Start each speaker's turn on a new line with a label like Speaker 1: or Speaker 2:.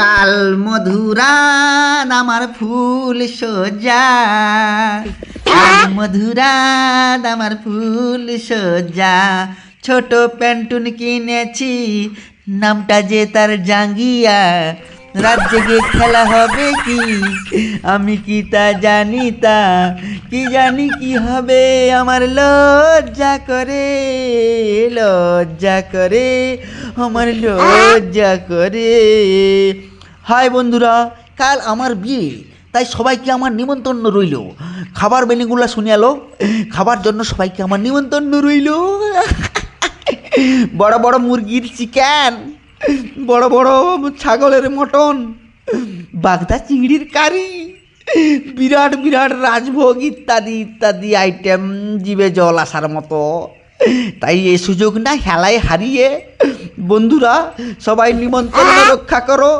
Speaker 1: কাল মধুরান আমার ফুল সজ্জা, কাল মধুরান আমার ফুল সজ্জা। ছোট প্যান্টুন কিনেছি, নামটা যে তার জাঙ্গিয়া। রাত জেগে খেলা হবে কি, আমি কি তা জানি, তা কি জানি কি হবে। আমার লজ্জা করে, লজ্জা করে, আমার লজ্জা করে। হাই বন্ধুরা, কাল আমার বিয়ে, তাই সবাইকে আমার নিমন্ত্রণ রইল। খাবার মেনুগুলো শুনে এলো, খাবার জন্য সবাইকে আমার নিমন্ত্রণ রইল। বড় বড় মুরগির চিকেন, বড় বড় ছাগলের মটন, বাগদা চিংড়ির কারি, বিরাট বিরাট রাজভোগ ইত্যাদি ইত্যাদি আইটেম, জিভে জল আসার মতো। তাই এই সুযোগ না হেলায় হারিয়ে বন্ধুরা সবাই নিমন্ত্রণ রক্ষা করো।